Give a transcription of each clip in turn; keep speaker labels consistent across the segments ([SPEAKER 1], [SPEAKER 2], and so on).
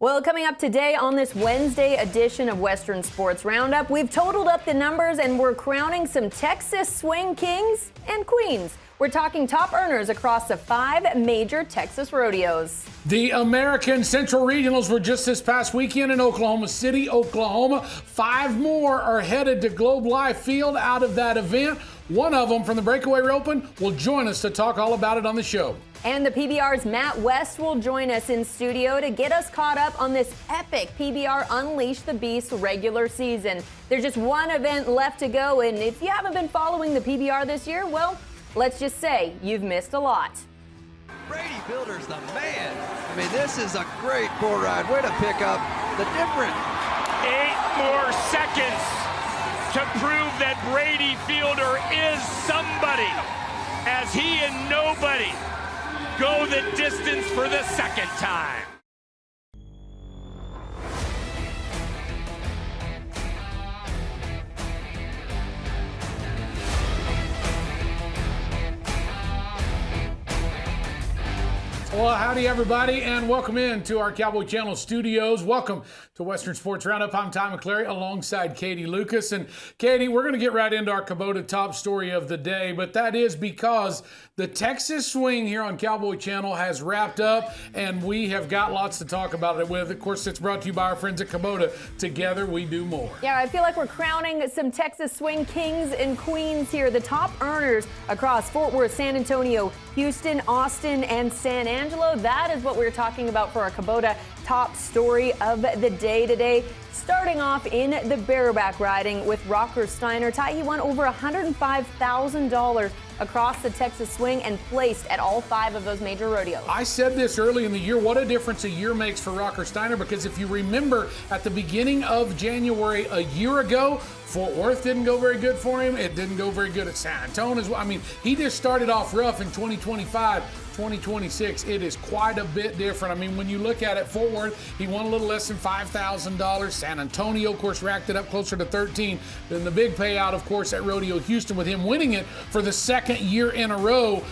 [SPEAKER 1] Well, coming up today on this Wednesday edition of Western Sports Roundup, we've totaled up the numbers and we're crowning some Texas swing kings and queens. We're talking top earners across the 5 major Texas rodeos.
[SPEAKER 2] The American Central Regionals were just this past weekend in Oklahoma City, Oklahoma. 5 more are headed to Globe Life Field out of that event. One of them from the Breakaway Roping will join us to talk all about it on the show.
[SPEAKER 1] And the PBR's Matt West will join us in studio to get us caught up on this epic PBR Unleash the Beast regular season. There's just one event left to go, and if you haven't been following the PBR this year, well, let's just say you've missed a lot.
[SPEAKER 3] Brady Builder's the man. I mean, this is a great bull ride. Way to pick up the difference.
[SPEAKER 4] 8 more seconds to prove that Brady Fielder is somebody, as he and nobody go the distance for the second time.
[SPEAKER 2] Well, howdy everybody, and welcome in to our Cowboy Channel studios. Welcome to Western Sports Roundup. I'm Ty McClary alongside Katie Lucas. And Katie, we're going to get right into our Kubota top story of the day, but that is because the Texas swing here on Cowboy Channel has wrapped up, and we have got lots to talk about it with. Of course, it's brought to you by our friends at Kubota. Together, we do more.
[SPEAKER 1] Yeah, I feel like we're crowning some Texas swing kings and queens here. The top earners across Fort Worth, San Antonio, Houston, Austin, and San Angelo. That is what we're talking about for our Kubota top story of the day today. Starting off in the bareback riding with Rocker Steiner. Ty, he won over $105,000 across the Texas swing and placed at all 5 of those major rodeos.
[SPEAKER 2] I said this early in the year, what a difference a year makes for Rocker Steiner, because if you remember at the beginning of January a year ago, Fort Worth didn't go very good for him. It didn't go very good at San Antonio as well. I mean, he just started off rough in 2025. 2026, it is quite a bit different. I mean, when you look at it, Fort Worth, he won a little less than $5,000. San Antonio, of course, racked it up closer to 13. Then the big payout, of course, at Rodeo Houston with him winning it for the 2nd year in a row.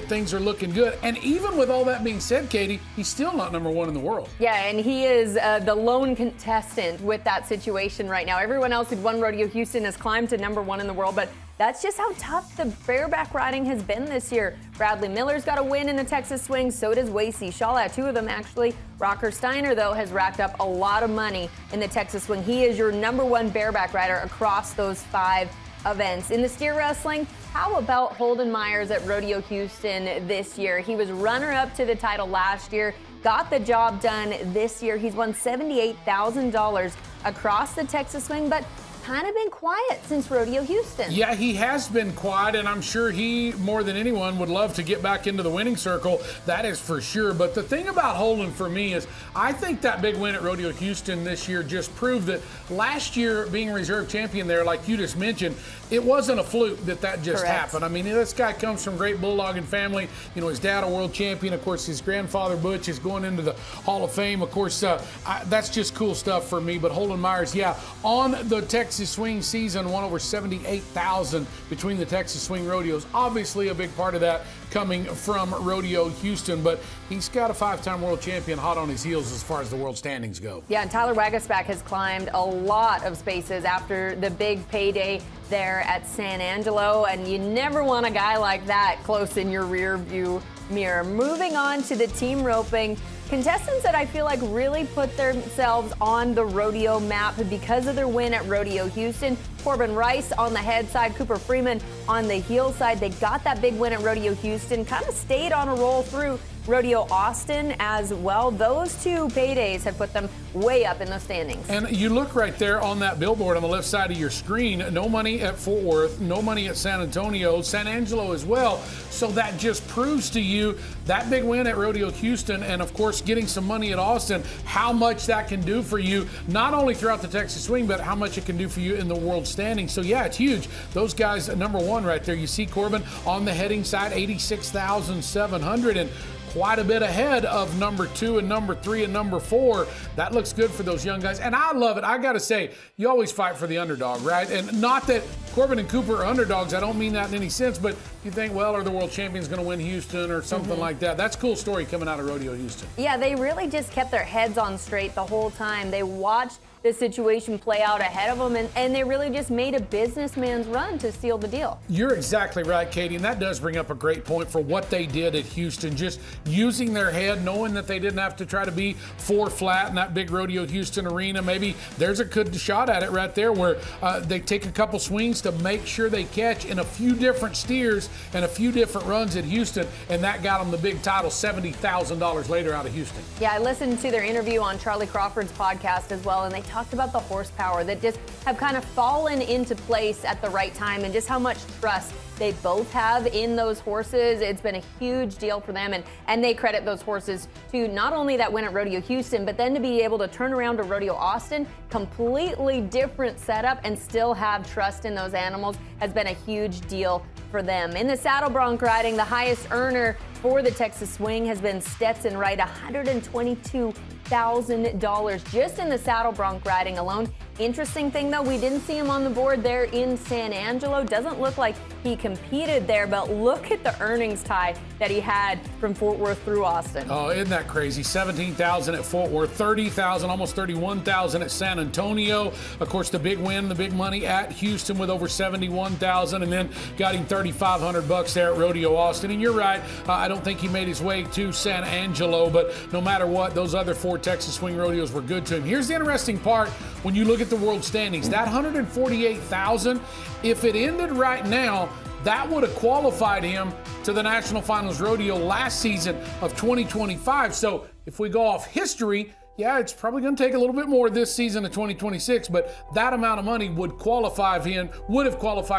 [SPEAKER 2] Things are looking good. And even with all that being said, Katie, he's still not #1 in the world.
[SPEAKER 1] Yeah, and he is the lone contestant with that situation right now. Everyone else who'd won Rodeo Houston has climbed to #1 in the world, but that's just how tough the bareback riding has been this year. Bradley Miller's got a win in the Texas swing, so does Wasey Shaw, 2 of them actually. Rocker Steiner, though, has racked up a lot of money in the Texas swing. He is your #1 bareback rider across those 5 events. In the steer wrestling, how about Holden Myers at Rodeo Houston this year? He was runner-up to the title last year, got the job done this year. He's won $78,000 across the Texas swing, but kind of been quiet since Rodeo Houston.
[SPEAKER 2] Yeah, he has been quiet, and I'm sure he, more than anyone, would love to get back into the winning circle. That is for sure. But the thing about Holden for me is I think that big win at Rodeo Houston this year just proved that last year being reserve champion there, like you just mentioned, it wasn't a fluke that just happened. I mean, this guy comes from great bulldogging family. You know, his dad a world champion. Of course, his grandfather Butch is going into the Hall of Fame. Of course, that's just cool stuff for me. But Holden Myers, yeah, on the Texas swing season, won over $78,000 between the Texas swing rodeos. Obviously, a big part of that coming from Rodeo Houston, but he's got a 5-time world champion hot on his heels as far as the world standings go.
[SPEAKER 1] Yeah, and Tyler Wagasback has climbed a lot of spaces after the big payday there at San Angelo, and you never want a guy like that close in your rear view mirror. Moving on to the team roping, contestants that I feel like really put themselves on the rodeo map because of their win at Rodeo Houston. Corbin Rice on the head side, Cooper Freeman on the heel side. They got that big win at Rodeo Houston, kind of stayed on a roll through Rodeo Austin as well. Those 2 paydays have put them way up in the standings.
[SPEAKER 2] And you look right there on that billboard on the left side of your screen, no money at Fort Worth, no money at San Antonio, San Angelo as well. So that just proves to you that big win at Rodeo Houston and, of course, getting some money at Austin, how much that can do for you, not only throughout the Texas swing, but how much it can do for you in the world standings. So, yeah, it's huge. Those guys, #1 right there. You see Corbin on the heading side, $86,700. And quite a bit ahead of number 2 and number 3 and number 4. That looks good for those young guys. And I love it. I got to say, you always fight for the underdog, right? And not that Corbin and Cooper are underdogs. I don't mean that in any sense, but you think, well, are the world champions going to win Houston or something like that? That's a cool story coming out of Rodeo Houston.
[SPEAKER 1] Yeah, they really just kept their heads on straight the whole time. They watched the situation play out ahead of them, and they really just made a businessman's run to seal the deal.
[SPEAKER 2] You're exactly right, Katie, and that does bring up a great point for what they did at Houston, just using their head, knowing that they didn't have to try to be 4 flat in that big Rodeo Houston arena. Maybe there's a good shot at it right there where they take a couple swings to make sure they catch in a few different steers and a few different runs at Houston, and that got them the big title $70,000 later out of Houston.
[SPEAKER 1] Yeah, I listened to their interview on Charlie Crawford's podcast as well, and they talked about the horsepower that just have kind of fallen into place at the right time and just how much trust they both have in those horses. It's been a huge deal for them, and they credit those horses to not only that win at Rodeo Houston, but then to be able to turn around to Rodeo Austin, completely different setup, and still have trust in those animals has been a huge deal for them. In the saddle bronc riding, the highest earner for the Texas Swing has been Stetson Wright, $122,000 just in the saddle bronc riding alone. Interesting thing though, we didn't see him on the board there in San Angelo. Doesn't look like he competed there, but look at the earnings, Ty, that he had from Fort Worth through Austin.
[SPEAKER 2] Oh, isn't that crazy? $17,000 at Fort Worth, $30,000, almost $31,000 at San Antonio. Of course, the big win, the big money at Houston with over $71,000, and then got him $3,500 there at Rodeo Austin. And you're right, I don't think he made his way to San Angelo, but no matter what, those other 4 Texas Swing rodeos were good to him. Here's the interesting part when you look at the world standings. That $148,000, if it ended right now, that would have qualified him to the National Finals Rodeo last season of 2025. So if we go off history, yeah, it's probably going to take a little bit more this season of 2026, but that amount of money would have qualified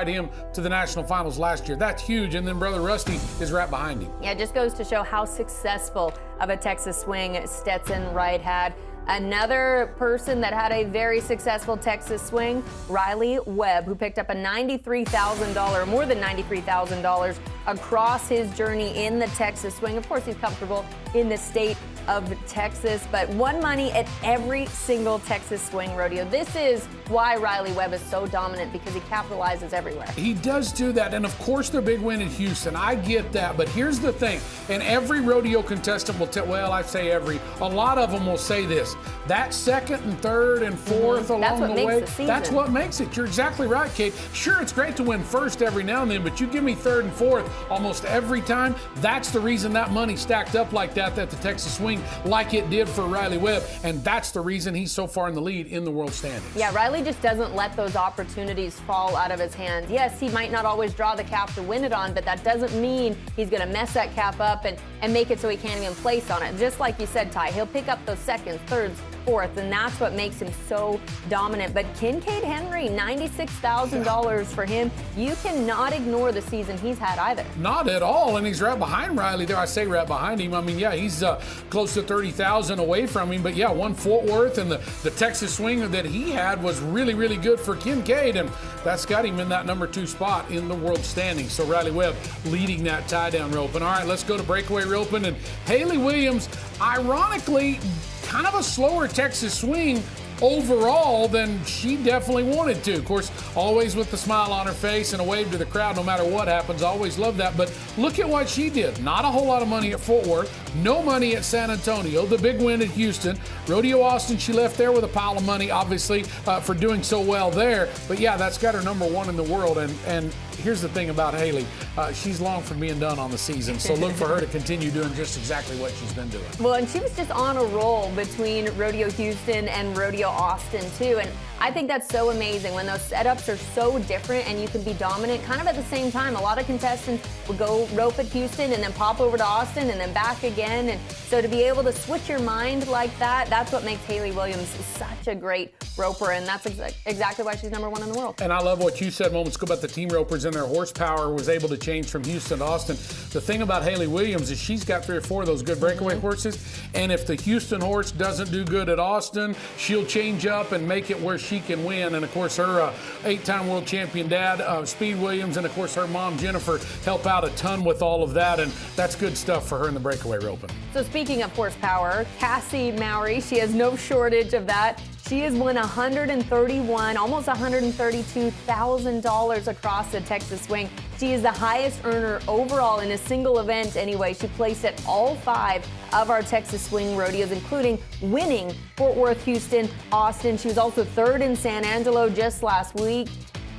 [SPEAKER 2] him to the National Finals last year. That's huge. And then Brother Rusty is right behind him.
[SPEAKER 1] Yeah, it just goes to show how successful of a Texas Swing Stetson Wright had. Another person that had a very successful Texas Swing, Riley Webb, who picked up a $93,000, more than $93,000 across his journey in the Texas Swing. Of course, he's comfortable in the state of Texas, but won money at every single Texas Swing rodeo. This is why Riley Webb is so dominant, because he capitalizes everywhere.
[SPEAKER 2] He does do that, and of course their big win in Houston. I get that, but here's the thing, and every rodeo contestant will tell, well, I say every, a lot of them will say this, that second and third and fourth along the way, that's what makes it. You're exactly right, Kate. Sure, it's great to win first every now and then, but you give me third and fourth almost every time. That's the reason that money stacked up like that at the Texas Swing, like it did for Riley Webb, and that's the reason he's so far in the lead in the world standings.
[SPEAKER 1] Yeah, Riley just doesn't let those opportunities fall out of his hands. Yes, he might not always draw the calf to win it on, but that doesn't mean he's going to mess that calf up and make it so he can't even place on it. Just like you said, Ty, he'll pick up those seconds, thirds, fourth, and that's what makes him so dominant. But Kincaid Henry, $96,000 for him. You cannot ignore the season he's had either.
[SPEAKER 2] Not at all, and he's right behind Riley there. I say right behind him. I mean, yeah, he's close to $30,000 away from him, but yeah, won Fort Worth, and the Texas Swing that he had was really, really good for Kincaid, and that's got him in that number 2 spot in the world standings. So Riley Webb leading that tie-down roping. All right, let's go to breakaway roping, and Haley Williams, ironically, kind of a slower Texas Swing overall than she definitely wanted to. Of course, always with the smile on her face and a wave to the crowd no matter what happens. I always love that. But look at what she did. Not a whole lot of money at Fort Worth, no money at San Antonio, the big win at Houston. Rodeo Austin, she left there with a pile of money, obviously, for doing so well there. But yeah, that's got her number 1 in the world. And here's the thing about Haley. She's long from being done on the season, so look for her to continue doing just exactly what she's been doing.
[SPEAKER 1] Well, and she was just on a roll between Rodeo Houston and Rodeo Austin, too. And I think that's so amazing when those setups are so different and you can be dominant kind of at the same time. A lot of contestants would go rope at Houston and then pop over to Austin and then back again. And so to be able to switch your mind like that, that's what makes Haley Williams such a great roper. And that's exactly why she's number 1 in the world.
[SPEAKER 2] And I love what you said moments ago about the team ropers and their horsepower was able to change from Houston to Austin. The thing about Haley Williams is she's got 3 or 4 of those good breakaway horses. And if the Houston horse doesn't do good at Austin, she'll change up and make it where she can win. And of course, her 8-time world champion dad, Speed Williams, and of course her mom, Jennifer, help out a ton with all of that. And that's good stuff for her in the breakaway roping.
[SPEAKER 1] So speaking of horsepower, Cassie Mowry, she has no shortage of that. She has won $131, almost $132,000 across the Texas swing. She is the highest earner overall in a single event anyway. She placed at all 5 of our Texas swing rodeos, including winning Fort Worth, Houston, Austin. She was also 3rd in San Angelo just last week.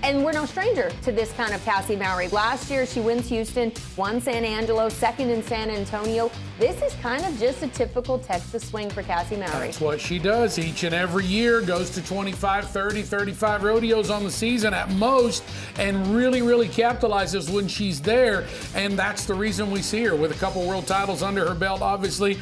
[SPEAKER 1] And we're no stranger to this kind of Cassie Mowry. Last year, she wins Houston, won San Angelo, 2nd in San Antonio. This is kind of just a typical Texas swing for Cassie Mowry.
[SPEAKER 2] That's what she does each and every year, goes to 25, 30, 35 rodeos on the season at most, and really, really capitalizes when she's there. And that's the reason we see her with a couple world titles under her belt, obviously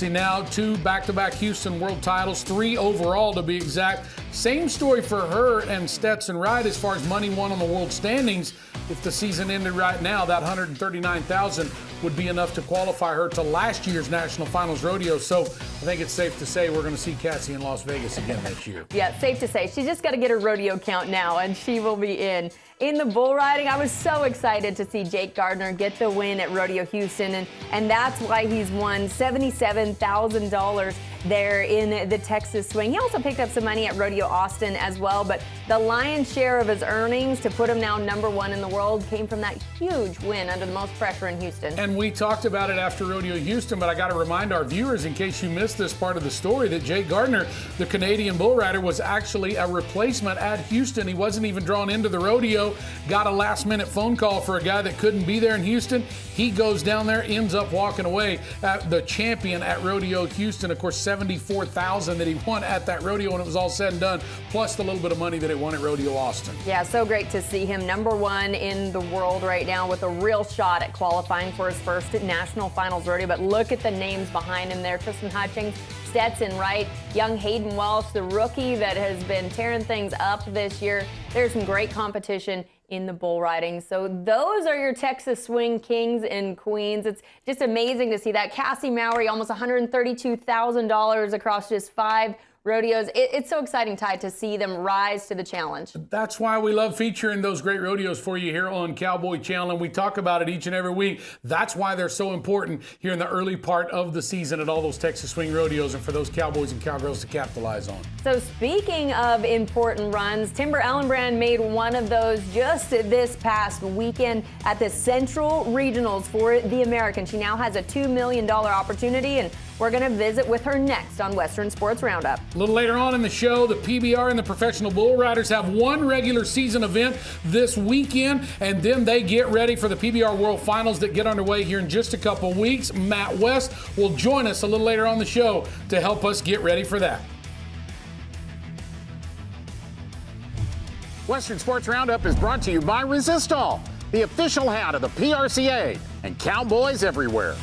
[SPEAKER 2] now 2 back-to-back Houston world titles, 3 overall to be exact. Same story for her and Stetson Wright as far as money won on the world standings. If the season ended right now, that $139,000 would be enough to qualify her to last year's National Finals rodeo. So I think it's safe to say we're going to see Cassie in Las Vegas again this year.
[SPEAKER 1] Yeah, safe to say. She's just got to get her rodeo count now, and she will be in. In the bull riding, I was so excited to see Jake Gardner get the win at Rodeo Houston, and that's why he's won $77,000 there in the Texas swing. He also picked up some money at Rodeo Austin as well, but the lion's share of his earnings to put him now #1 in the world came from that huge win under the most pressure in Houston.
[SPEAKER 2] And we talked about it after Rodeo Houston, but I got to remind our viewers, in case you missed this part of the story, that Jake Gardner, the Canadian bull rider, was actually a replacement at Houston. He wasn't even drawn into the rodeo, got a last-minute phone call for a guy that couldn't be there in Houston. He goes down there, ends up walking away at the champion at Rodeo Houston. Of course, $74,000 that he won at that rodeo when it was all said and done, plus the little bit of money that he won at Rodeo Austin.
[SPEAKER 1] Yeah, so great to see him #1 in the world right now with a real shot at qualifying for his first National Finals rodeo. But look at the names behind him there. Tristan Hutchings, Stetson Wright, young Hayden Walsh, the rookie that has been tearing things up this year. There's some great competition in the bull riding. So those are your Texas swing kings and queens. It's just amazing to see that. Cassie Mowry, almost $132,000 across just 5 rodeos. It's so exciting, Ty, to see them rise to the challenge.
[SPEAKER 2] That's why we love featuring those great rodeos for you here on Cowboy Channel, and we talk about it each and every week. That's why they're so important here in the early part of the season at all those Texas swing rodeos, and for those cowboys and cowgirls to capitalize on.
[SPEAKER 1] So speaking of important runs, Timber Allenbrand made one of those just this past weekend at the Central Regionals for the American. She now has a $2 million opportunity, and we're going to visit with her next on Western Sports Roundup.
[SPEAKER 2] A little later on in the show, the PBR and the Professional Bull Riders have one regular season event this weekend, and then they get ready for the PBR World Finals that get underway here in just a couple weeks. Matt West will join us a little later on the show to help us get ready for that.
[SPEAKER 5] Western Sports Roundup is brought to you by Resistol, the official hat of the PRCA, and Cowboys everywhere.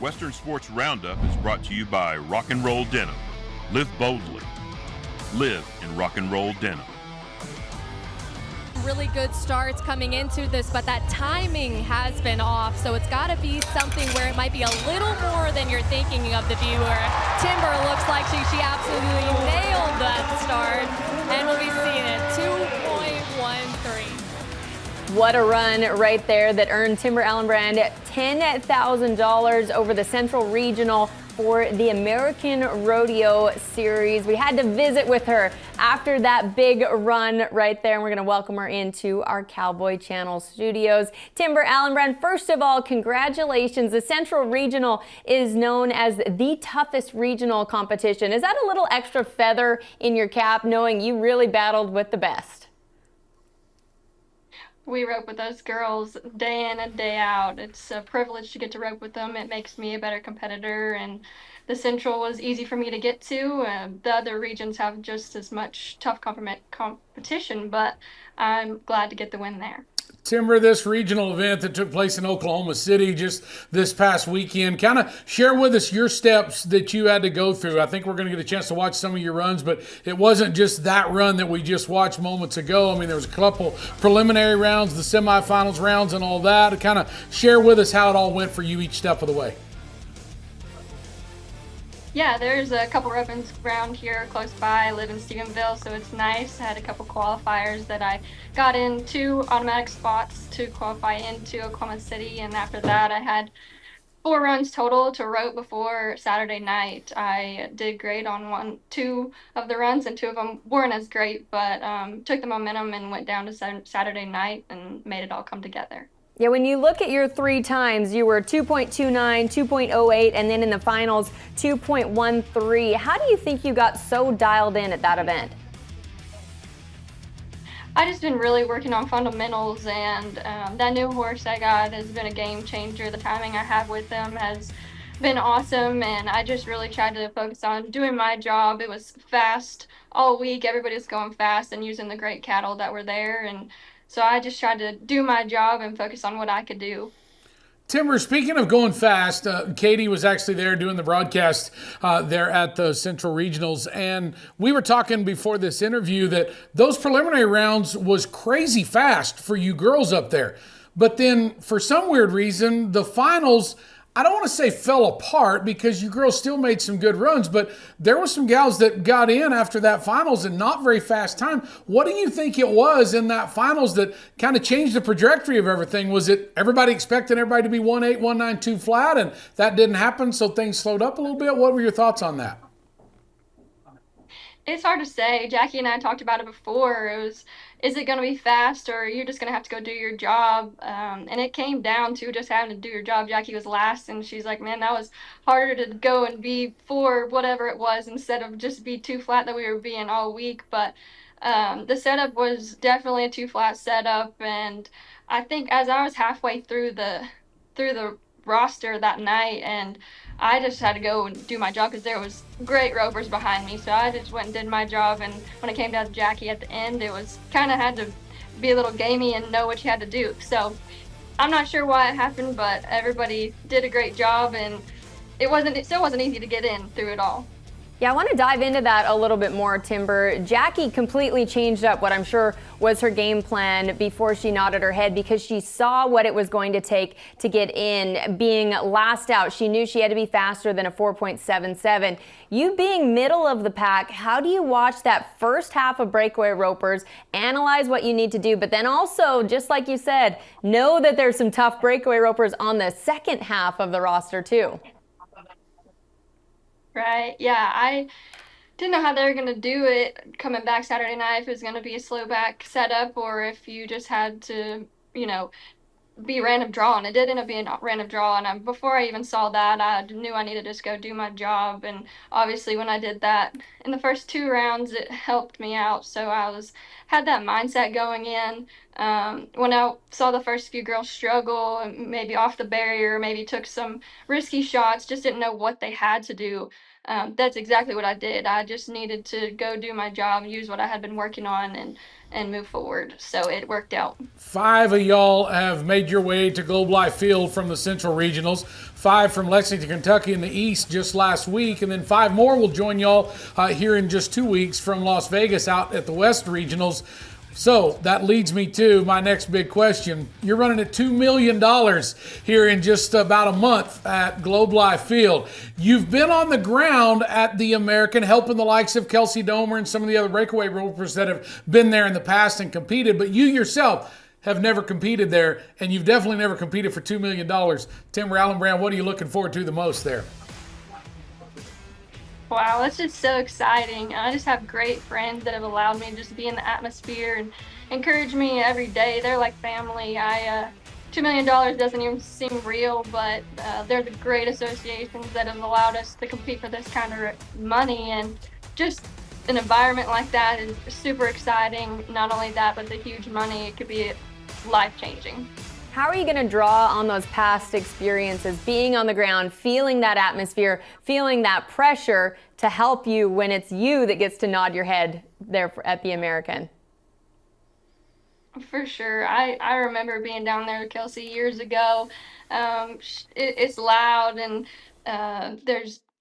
[SPEAKER 6] Western Sports Roundup is brought to you by Rock and Roll Denim. Live boldly. Live in rock and roll denim.
[SPEAKER 7] Really good starts coming into this, but that timing has been off, so it's got to be something where it might be a little more than you're thinking of the viewer. Timber looks like she absolutely nailed that start, and we'll be seeing it, 2.13.
[SPEAKER 1] What a run right there that earned Timber Allenbrand $10,000 over the Central Regional for the American Rodeo Series. We had to visit with her after that big run right there, and we're going to welcome her into our Cowboy Channel studios. Timber Allenbrand, first of all, congratulations. The Central Regional is known as the toughest regional competition. Is that a little extra feather in your cap, knowing you really battled with the best?
[SPEAKER 8] We rope with those girls day in and day out. It's a privilege to get to rope with them. It makes me a better competitor, and the Central was easy for me to get to. The other regions have just as much tough competition, but I'm glad to get the win there.
[SPEAKER 2] Timber, this regional event that took place in Oklahoma City just this past weekend, kind of share with us your steps that you had to go through. I think we're going to get a chance to watch some of your runs, but it wasn't just that run that we just watched moments ago. I mean, there was a couple preliminary rounds, the semifinals rounds, and all that. Kind of share with us how it all went for you each step of the way.
[SPEAKER 8] Yeah, there's a couple roping around here close by. I live in Stephenville, so it's nice. I had a couple qualifiers that I got in 2 automatic spots to qualify into Oklahoma City, and after that I had 4 runs total to rope before Saturday night. I did great on 2 of the runs, and 2 of them weren't as great, but took the momentum and went down to Saturday night and made it all come together.
[SPEAKER 1] Yeah, when you look at your 3 times, you were 2.29, 2.08, and then in the finals, 2.13. How do you think you got so dialed in at that event?
[SPEAKER 8] I just been really working on fundamentals, and that new horse I got has been a game changer. The timing I have with them has been awesome, and I just really tried to focus on doing my job. It was fast all week. Everybody was going fast and using the great cattle that were there, and so I just tried to do my job and focus on what I could do.
[SPEAKER 2] Timber, speaking of going fast, Katie was actually there doing the broadcast there at the Central Regionals, and we were talking before this interview that those preliminary rounds was crazy fast for you girls up there. But then for some weird reason, the finals, I don't want to say fell apart because you girls still made some good runs, but there were some gals that got in after that finals in not very fast time. What do you think it was in that finals that kind of changed the trajectory of everything? Was it everybody expecting everybody to be 1.8, 1.92 flat, and that didn't happen, so things slowed up a little bit? What were your thoughts on that?
[SPEAKER 8] It's hard to say. Jackie and I talked about it before. It was, is it going to be fast, or you're just going to have to go do your job? And it came down to just having to do your job. Jackie was last, and she's like, man, that was harder to go and be 4, whatever it was, instead of just be 2 flat that we were being all week. But the setup was definitely a 2 flat setup, and I think as I was halfway through the roster that night, and I just had to go and do my job because there was great ropers behind me. So I just went and did my job, and when it came down to Jackie at the end, it was kind of had to be a little gamey and know what you had to do. So I'm not sure why it happened, but everybody did a great job, and it still wasn't easy to get in through it all.
[SPEAKER 1] Yeah, I want to dive into that a little bit more, Timber. Jackie completely changed up what I'm sure was her game plan before she nodded her head, because she saw what it was going to take to get in. Being last out, she knew she had to be faster than a 4.77. You being middle of the pack, how do you watch that first half of breakaway ropers, analyze what you need to do, but then also, just like you said, know that there's some tough breakaway ropers on the second half of the roster too?
[SPEAKER 8] Right. Yeah, I didn't know how they were going to do it coming back Saturday night, if it was going to be a slow back setup or if you just had to, be random draw. And it did end up being random draw. And before I even saw that, I knew I needed to just go do my job. And obviously when I did that in the first 2 rounds, it helped me out. So I had that mindset going in. When I saw the first few girls struggle, maybe off the barrier, maybe took some risky shots, just didn't know what they had to do. That's exactly what I did. I just needed to go do my job, use what I had been working on, and and move forward. So it worked out.
[SPEAKER 2] 5 of y'all have made your way to Globe Life Field from the Central Regionals. 5 from Lexington, Kentucky in the East just last week. And then 5 more will join y'all here in just 2 weeks from Las Vegas out at the West Regionals. So that leads me to my next big question. You're running at $2 million here in just about a month at Globe Life Field. You've been on the ground at the American, helping the likes of Kelsey Domer and some of the other breakaway ropers that have been there in the past and competed, but you yourself have never competed there, and you've definitely never competed for $2 million. Timber Allenbrand, what are you looking forward to the most there?
[SPEAKER 8] Wow, that's just so exciting. I just have great friends that have allowed me to just be in the atmosphere and encourage me every day. They're like family. $2 million doesn't even seem real, but they're the great associations that have allowed us to compete for this kind of money. And just an environment like that is super exciting. Not only that, but the huge money, it could be life-changing.
[SPEAKER 1] How are you going to draw on those past experiences, being on the ground, feeling that atmosphere, feeling that pressure to help you when it's you that gets to nod your head there at the American?
[SPEAKER 8] For sure. I remember being down there with Kelsey years ago. It's loud and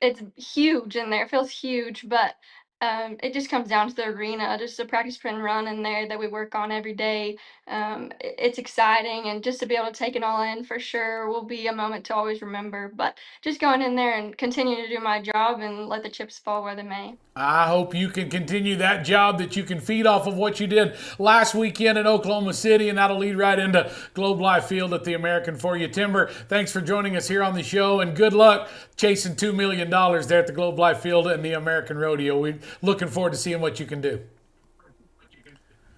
[SPEAKER 8] it's huge in there. It feels huge, but it just comes down to the arena, just a practice sprint run in there that we work on every day. It's exciting, and just to be able to take it all in for sure will be a moment to always remember. But just going in there and continuing to do my job and let the chips fall where they may.
[SPEAKER 2] I hope you can continue that job, that you can feed off of what you did last weekend in Oklahoma City, and that'll lead right into Globe Life Field at the American for you. Timber, thanks for joining us here on the show, and good luck chasing $2 million there at the Globe Life Field and the American Rodeo. We're looking forward to seeing what you can do.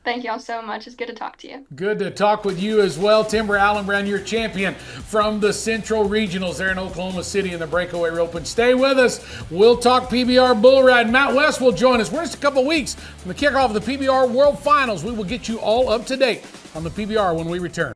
[SPEAKER 8] Thank y'all so much. It's good to talk to you.
[SPEAKER 2] Good to talk with you as well. Timber Allenbrand, your champion from the Central Regionals there in Oklahoma City in the breakaway roping. Stay with us. We'll talk PBR bull ride. Matt West will join us. We're just a couple weeks from the kickoff of the PBR World Finals. We will get you all up to date on the PBR when we return.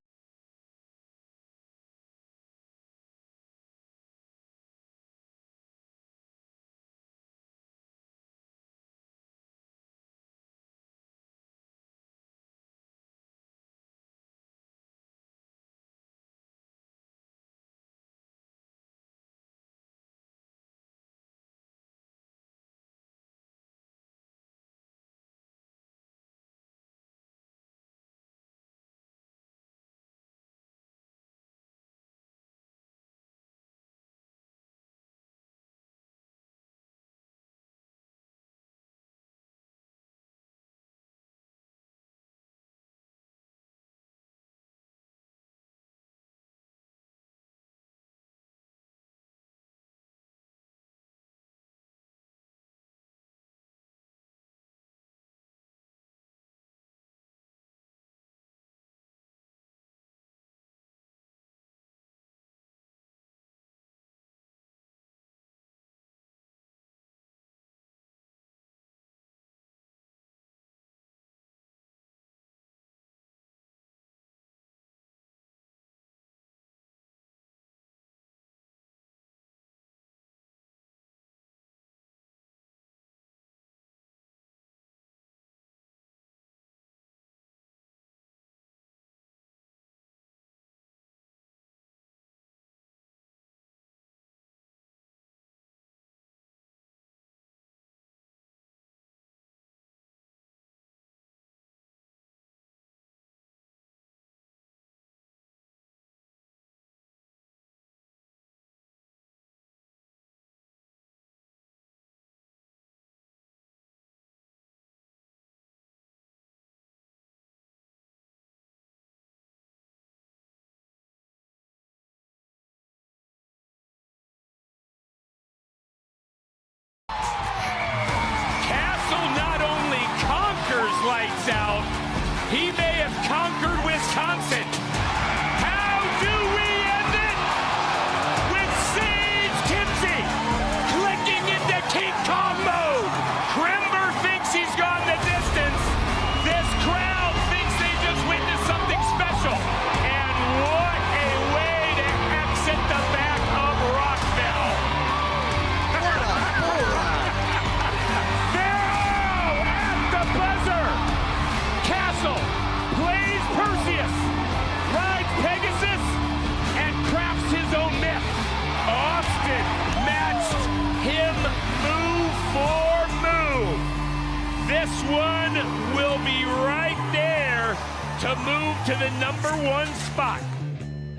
[SPEAKER 4] this one will be right there to move to the #1 spot.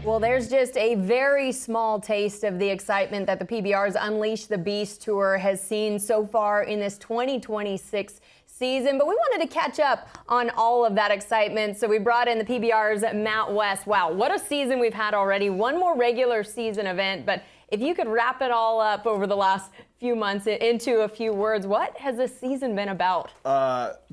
[SPEAKER 1] Well, there's just a very small taste of the excitement that the PBR's Unleash the Beast tour has seen so far in this 2026 season, but we wanted to catch up on all of that excitement, so we brought in the PBR's Matt West. Wow, what a season we've had already. One more regular season event, but if you could wrap it all up over the last few months into a few words, what has this season been about?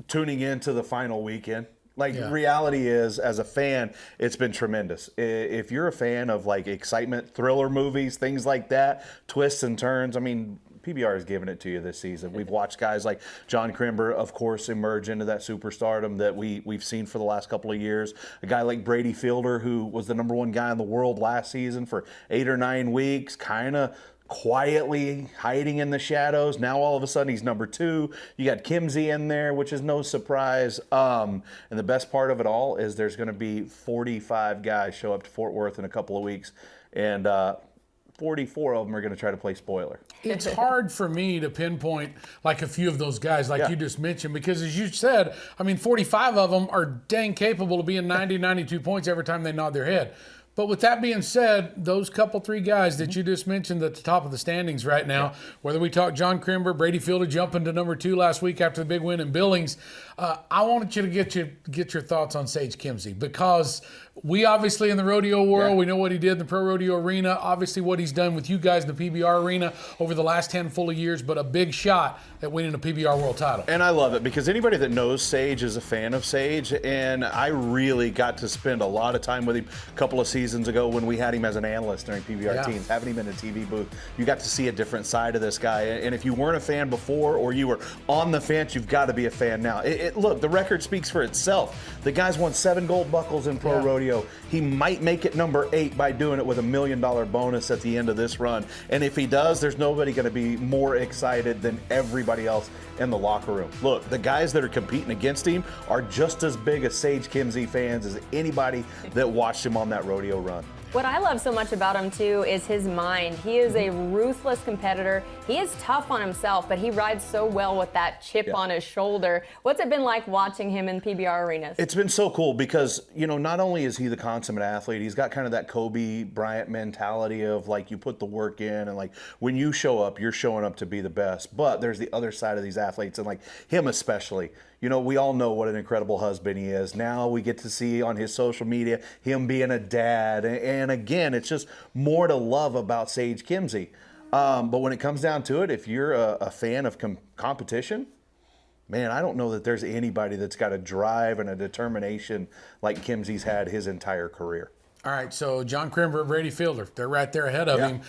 [SPEAKER 9] Tuning into the final weekend. Reality is, as a fan, it's been tremendous. If you're a fan of like excitement, thriller movies, things like that, twists and turns, I mean, PBR has given it to you this season. We've watched guys like John Crimber, of course, emerge into that superstardom that we've seen for the last couple of years. A guy like Brady Fielder, who was the #1 guy in the world last season for 8 or 9 weeks, kind of quietly hiding in the shadows. Now all of a sudden he's #2. You got Kimsey in there, which is no surprise. And the best part of it all is there's going to be 45 guys show up to Fort Worth in a couple of weeks, and 44 of them are going to try to play spoiler.
[SPEAKER 2] It's hard for me to pinpoint like a few of those guys like you just mentioned, because as you said, I mean, 45 of them are dang capable of being 90, 92 points every time they nod their head. But with that being said, those couple 3 guys that you just mentioned at the top of the standings right now, whether we talk John Crimber, Brady Fielder jumping to #2 last week after the big win in Billings, I wanted you to get your thoughts on Sage Kimsey, because we obviously in the rodeo world, we know what he did in the pro rodeo arena, obviously what he's done with you guys in the PBR arena over the last handful of years, but a big shot at winning a PBR world title.
[SPEAKER 9] And I love it, because anybody that knows Sage is a fan of Sage, and I really got to spend a lot of time with him a couple of seasons ago when we had him as an analyst during PBR teams, having him in a TV booth. You got to see a different side of this guy, and if you weren't a fan before or you were on the fence, you've got to be a fan now. Look, the record speaks for itself. The guy's won 7 gold buckles in pro rodeo. He might make it #8 by doing it with $1 million bonus at the end of this run. And if he does, there's nobody going to be more excited than everybody else in the locker room. Look, the guys that are competing against him are just as big as Sage Kimsey fans as anybody that watched him on that rodeo run.
[SPEAKER 1] What I love so much about him, too, is his mind. He is a ruthless competitor. He is tough on himself, but he rides so well with that chip on his shoulder. What's it been like watching him in PBR arenas?
[SPEAKER 9] It's been so cool because, you know, not only is he the consummate athlete, he's got kind of that Kobe Bryant mentality of, like, you put the work in and, like, when you show up, you're showing up to be the best. But there's the other side of these athletes, and, like, him especially. You know, we all know what an incredible husband he is. Now we get to see on his social media him being a dad. And again, it's just more to love about Sage Kimsey. But when it comes down to it, if you're a fan of competition, man, I don't know that there's anybody that's got a drive and a determination like Kimsey's had his entire career.
[SPEAKER 2] All right, so John Crimber and Brady Fielder, they're right there ahead of him.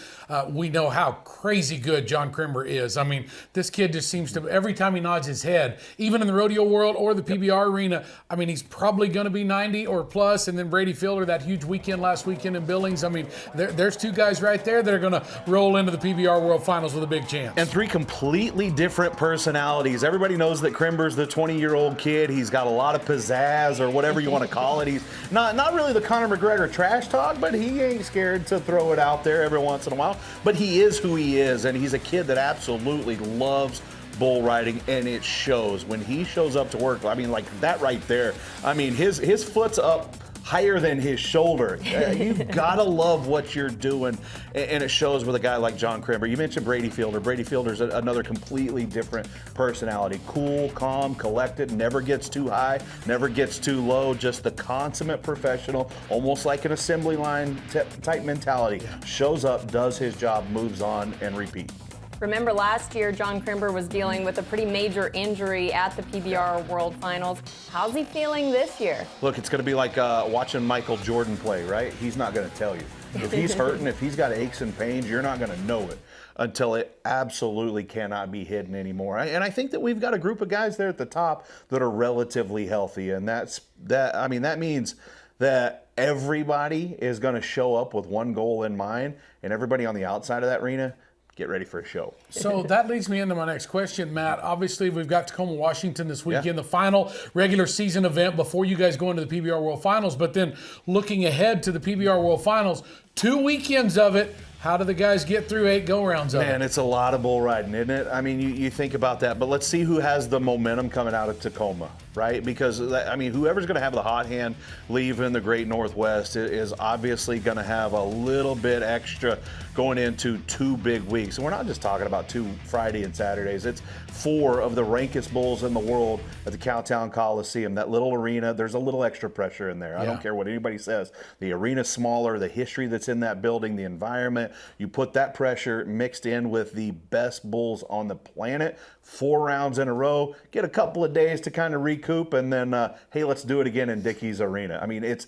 [SPEAKER 2] We know how crazy good John Crimber is. I mean, this kid just seems to, every time he nods his head, even in the rodeo world or the PBR arena, I mean, he's probably going to be 90 or plus. And then Brady Fielder, that huge weekend last weekend in Billings. I mean, there's 2 guys right there that are going to roll into the PBR World Finals with a big chance.
[SPEAKER 9] And 3 completely different personalities. Everybody knows that Crimber's the 20-year-old kid. He's got a lot of pizzazz or whatever you want to call it. He's not really the Conor McGregor trash talk, but he ain't scared to throw it out there every once in a while. But he is who he is, and he's a kid that absolutely loves bull riding, and it shows when he shows up to work. I mean, like that right there. I mean, his foot's up higher than his shoulder. You've got to love what you're doing, and it shows with a guy like John Crimber. You mentioned Brady Fielder. Brady Fielder's another completely different personality. Cool, calm, collected, never gets too high, never gets too low, just the consummate professional, almost like an assembly line type mentality. Shows up, does his job, moves on, and repeats.
[SPEAKER 1] Remember last year, John Crimber was dealing with a pretty major injury at the PBR World Finals. How's he feeling this year?
[SPEAKER 9] Look, it's going to be like watching Michael Jordan play, right? He's not going to tell you. If he's hurting, if he's got aches and pains, you're not going to know it until it absolutely cannot be hidden anymore. And I think that we've got a group of guys there at the top that are relatively healthy, and that means that everybody is going to show up with one goal in mind, and everybody on the outside of that arena, get ready for a show.
[SPEAKER 2] So that leads me into my next question, Matt. Obviously, we've got Tacoma, Washington this weekend, the final regular season event before you guys go into the PBR World Finals. But then looking ahead to the PBR World Finals, 2 weekends of it, how do the guys get through 8 go-rounds of
[SPEAKER 9] Man,
[SPEAKER 2] it?
[SPEAKER 9] it's a lot of bull riding, isn't it? I mean, you think about that, but let's see who has the momentum coming out of Tacoma, right? Because, I mean, whoever's going to have the hot hand leaving the Great Northwest is obviously going to have a little bit extra going into 2 big weeks. And we're not just talking about 2 Friday and Saturdays. It's 4 of the rankest bulls in the world at the Cowtown Coliseum. That little arena, there's a little extra pressure in there. I don't care what anybody says. The arena's smaller, the history that's in that building, the environment. You put that pressure mixed in with the best bulls on the planet, 4 rounds in a row, get a couple of days to kind of recoup, and then, hey, let's do it again in Dickey's Arena. I mean, it's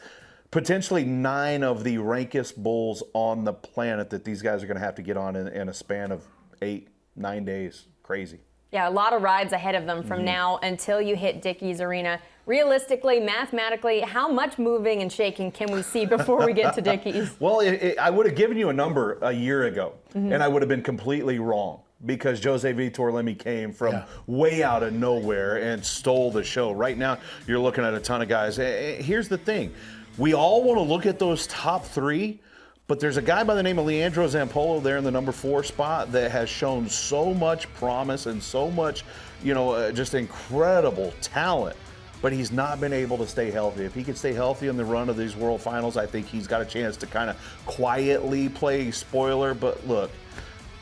[SPEAKER 9] potentially 9 of the rankest bulls on the planet that these guys are going to have to get on in a span of 8, 9 days. Crazy.
[SPEAKER 1] Yeah, a lot of rides ahead of them from now until you hit Dickey's Arena. Realistically, mathematically, how much moving and shaking can we see before we get to Dickey's?
[SPEAKER 9] Well, I would have given you a number a year ago, and I would have been completely wrong because Jose Vitor Lemi came from way out of nowhere and stole the show. Right now, you're looking at a ton of guys. Here's the thing. We all want to look at those top 3, but there's a guy by the name of Leandro Zampolo there in the number 4 spot that has shown so much promise and so much, just incredible talent, but he's not been able to stay healthy. If he could stay healthy in the run of these World Finals, I think he's got a chance to kind of quietly play spoiler. But look,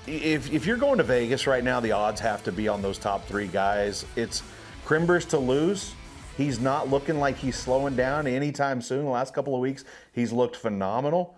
[SPEAKER 9] if you're going to Vegas right now, the odds have to be on those top 3 guys. It's Crimbers to lose. He's not looking like he's slowing down anytime soon. The last couple of weeks, he's looked phenomenal.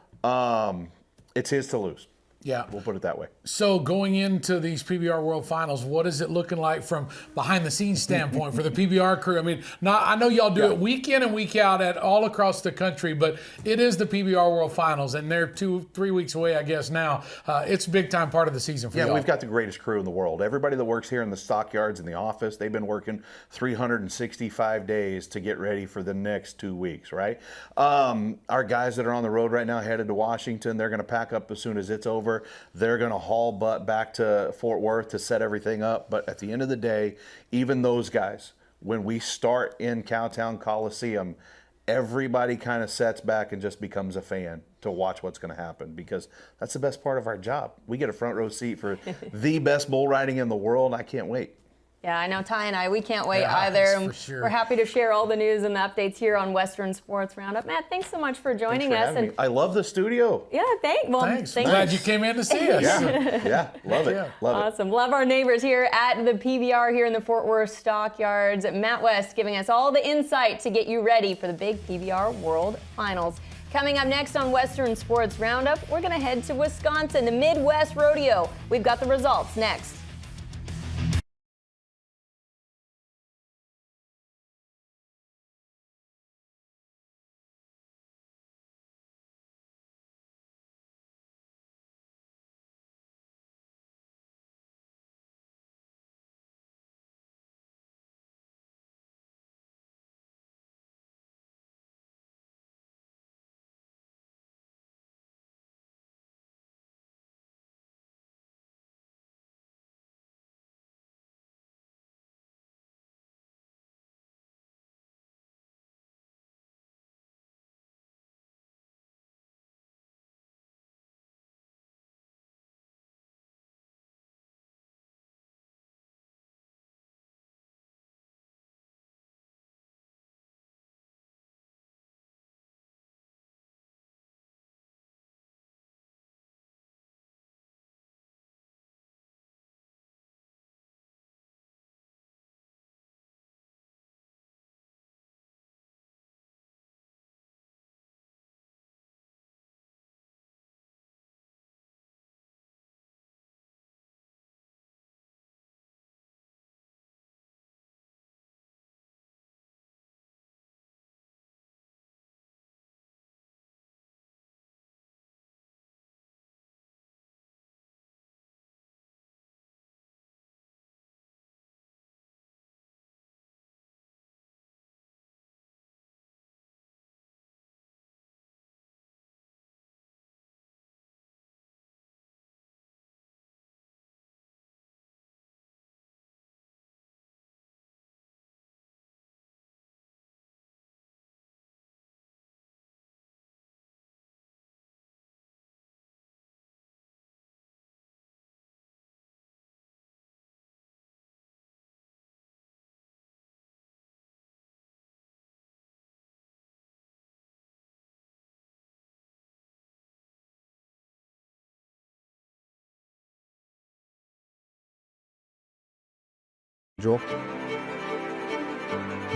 [SPEAKER 9] It's his to lose.
[SPEAKER 2] Yeah.
[SPEAKER 9] We'll put it that way.
[SPEAKER 2] So going into these PBR World Finals, what is it looking like from behind the scenes standpoint for the PBR crew? I mean, I know y'all do it week in and week out at all across the country, but it is the PBR World Finals, and they're 2-3 weeks away, I guess, now. It's a big time part of the season for y'all.
[SPEAKER 9] Yeah, we've got the greatest crew in the world. Everybody that works here in the stockyards in the office, they've been working 365 days to get ready for the next 2 weeks, right? Our guys that are on the road right now headed to Washington, they're going to pack up as soon as it's over. They're going to haul butt back to Fort Worth to set everything up. But at the end of the day, even those guys, when we start in Cowtown Coliseum, everybody kind of sets back and just becomes a fan to watch what's going to happen, because that's the best part of our job. We get a front row seat for the best bull riding in the world. I can't wait.
[SPEAKER 1] Yeah, I know Ty and I, we can't wait either.
[SPEAKER 2] For sure.
[SPEAKER 1] We're happy to share all the news and the updates here on Western Sports Roundup. Matt, thanks so much for joining us.
[SPEAKER 9] Me. I love the studio.
[SPEAKER 1] Yeah,
[SPEAKER 2] Thanks. Glad you came in to see us.
[SPEAKER 9] Yeah, love it.
[SPEAKER 2] Yeah.
[SPEAKER 9] Love it.
[SPEAKER 1] Awesome. Love our neighbors here at the PBR here in the Fort Worth Stockyards. Matt West giving us all the insight to get you ready for the big PBR World Finals. Coming up next on Western Sports Roundup, we're going to head to Wisconsin, the Midwest Rodeo. We've got the results next.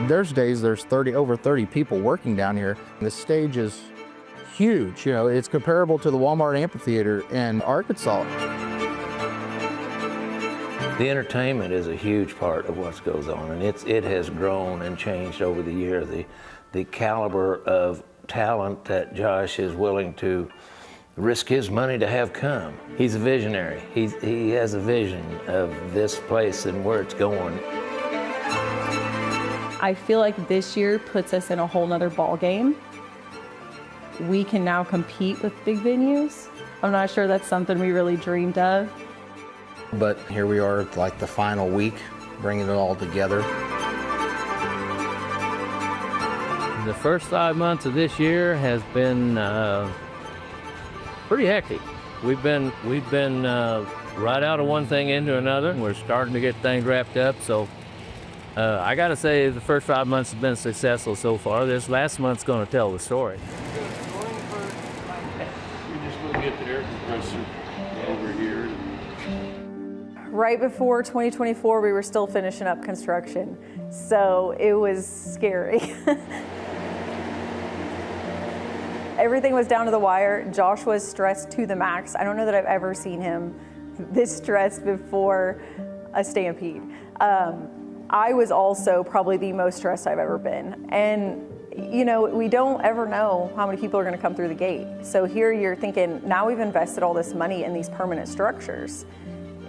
[SPEAKER 10] There's days there's over 30 people working down here. The stage is huge. You know, it's comparable to the Walmart Amphitheater in Arkansas.
[SPEAKER 11] The entertainment is a huge part of what goes on, and it has grown and changed over the years. The caliber of talent that Josh is willing to risk his money to have come. He's a visionary. He has a vision of this place and where it's going.
[SPEAKER 12] I feel like this year puts us in a whole nother ball game. We can now compete with big venues. I'm not sure that's something we really dreamed of.
[SPEAKER 10] But here we are, like the final week, bringing it all together.
[SPEAKER 13] The first 5 months of this year has been pretty hectic. We've been right out of one thing into another. We're starting to get things wrapped up. So I got to say, the first 5 months have been successful so far. This last month's going to tell the story.
[SPEAKER 6] You're just going to get the air compressor over here.
[SPEAKER 12] Right before 2024, we were still finishing up construction. So it was scary. Everything was down to the wire. Josh was stressed to the max. I don't know that I've ever seen him this stressed before a stampede. I was also probably the most stressed I've ever been. And, you know, we don't ever know how many people are going to come through the gate. So here you're thinking, now we've invested all this money in these permanent structures.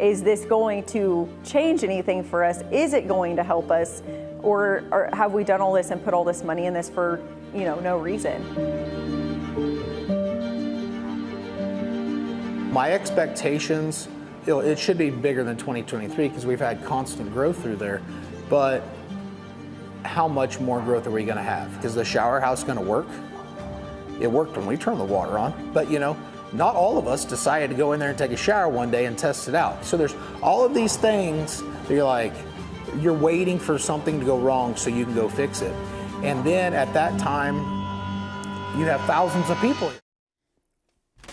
[SPEAKER 12] Is this going to change anything for us? Is it going to help us? Or have we done all this and put all this money in this for, you know, no reason?
[SPEAKER 14] My expectations, you know, it should be bigger than 2023 because we've had constant growth through there. But how much more growth are we going to have? Is the shower house going to work? It worked when we turned the water on, but you know, not all of us decided to go in there and take a shower one day and test it out. So there's all of these things that you're like, you're waiting for something to go wrong so you can go fix it. And then at that time, you have thousands of people.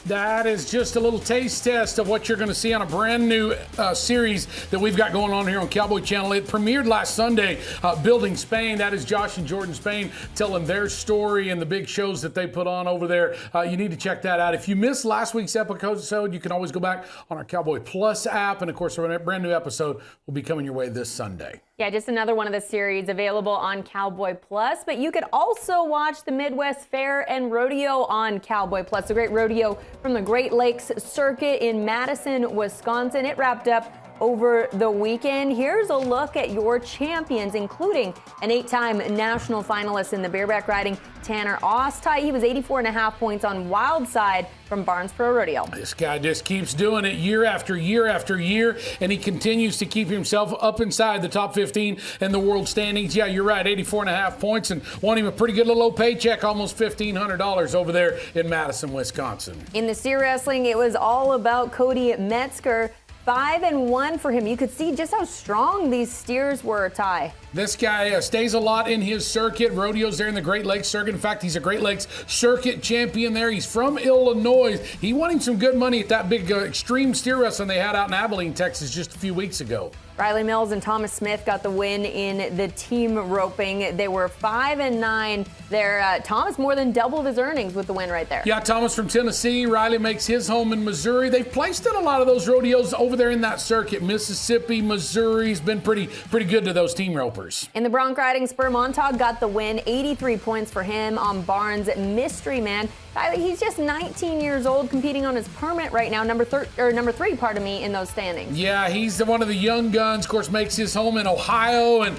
[SPEAKER 2] That is just a little taste test of what you're going to see on a brand new series that we've got going on here on Cowboy Channel. It premiered last Sunday, Building Spain. That is Josh and Jordan Spain telling their story and the big shows that they put on over there. You need to check that out. If you missed last week's episode, you can always go back on our Cowboy Plus app. And of course, a brand new episode will be coming your way this Sunday.
[SPEAKER 1] Yeah, just another one of the series available on Cowboy Plus, but you could also watch the Midwest Fair and Rodeo on Cowboy Plus, the great rodeo from the Great Lakes Circuit in Madison, Wisconsin. It wrapped up over the weekend. Here's a look at your champions, including an 8-time national finalist in the bareback riding, Tanner Ostei. He was 84.5 points on Wild Side from Barnesboro Rodeo.
[SPEAKER 2] This guy just keeps doing it year after year after year, and he continues to keep himself up inside the top 15 in the world standings. Yeah, you're right, 84.5 points, and won him a pretty good little old paycheck, almost $1,500 over there in Madison, Wisconsin.
[SPEAKER 1] In the steer wrestling, it was all about Cody Metzger. 5-1 for him. You could see just how strong these steers were, Ty.
[SPEAKER 2] This guy stays a lot in his circuit, rodeos there in the Great Lakes Circuit. In fact, he's a Great Lakes Circuit champion there. He's from Illinois. He won him some good money at that big extreme steer wrestling they had out in Abilene, Texas just a few weeks ago.
[SPEAKER 1] Riley Mills and Thomas Smith got the win in the team roping. They were 5-9 there. Thomas more than doubled his earnings with the win right there.
[SPEAKER 2] Yeah, Thomas from Tennessee. Riley makes his home in Missouri. They've placed in a lot of those rodeos over there in that circuit. Mississippi, Missouri's been pretty good to those team ropers.
[SPEAKER 1] In the bronc riding, Spur Montag got the win. 83 points for him on Barnes' Mystery Man. He's just 19 years old, competing on his permit right now, number 3, in those standings.
[SPEAKER 2] Yeah, he's one of the young guns. Of course, makes his home in Ohio, and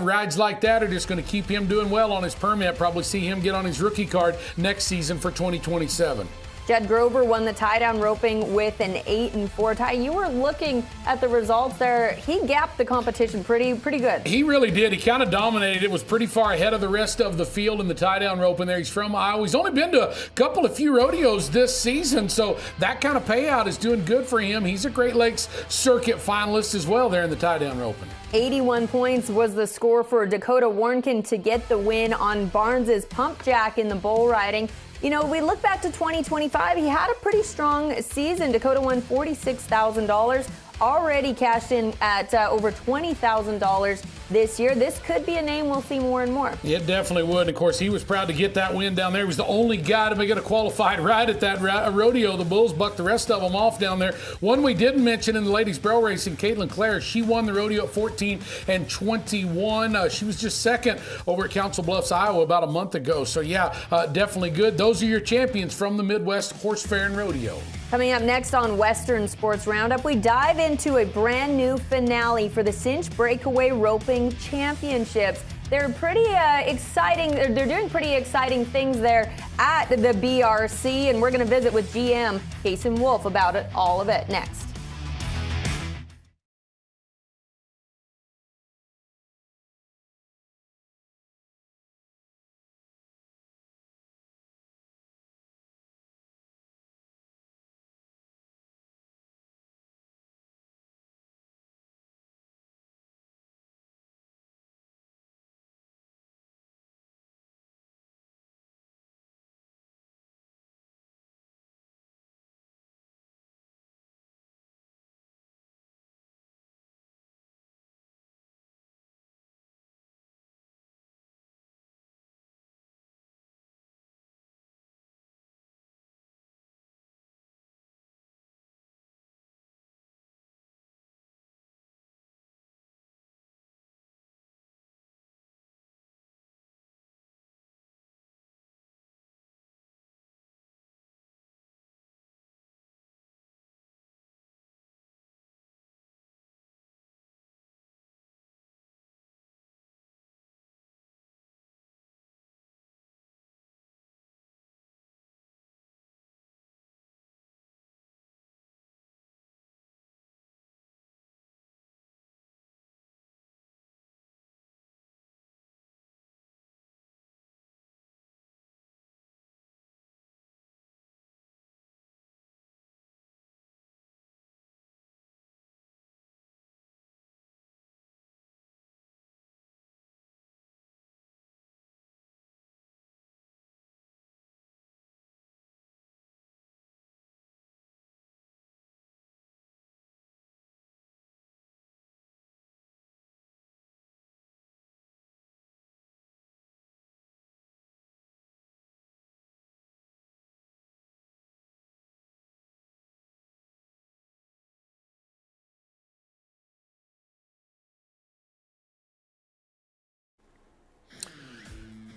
[SPEAKER 2] rides like that are just going to keep him doing well on his permit. Probably see him get on his rookie card next season for 2027.
[SPEAKER 1] Jed Grover won the tie-down roping with an 8-4 tie. You were looking at the results there. He gapped the competition pretty good.
[SPEAKER 2] He really did. He kind of dominated. It was pretty far ahead of the rest of the field in the tie-down roping there. He's from Iowa. He's only been to a few rodeos this season, so that kind of payout is doing good for him. He's a Great Lakes Circuit finalist as well there in the tie-down roping.
[SPEAKER 1] 81 points was the score for Dakota Warnken to get the win on Barnes' Pump Jack in the bull riding. You know, we look back to 2025, he had a pretty strong season. Dakota won $46,000. already cashed in at over $20,000 this year. This could be a name we'll see more and more.
[SPEAKER 2] It definitely would. And of course, he was proud to get that win down there. He was the only guy to get a qualified ride at that rodeo. The Bulls bucked the rest of them off down there. One we didn't mention in the ladies barrel racing, Caitlin Clare, she won the rodeo at 14 and 21. She was just second over at Council Bluffs, Iowa about a month ago. So yeah, definitely good. Those are your champions from the Midwest Horse Fair and Rodeo.
[SPEAKER 1] Coming up next on Western Sports Roundup, we dive into a brand new finale for the Cinch Breakaway Roping Championships. They're pretty exciting. They're doing pretty exciting things there at the BRC, and we're going to visit with GM Kason Wolfe about all of it next.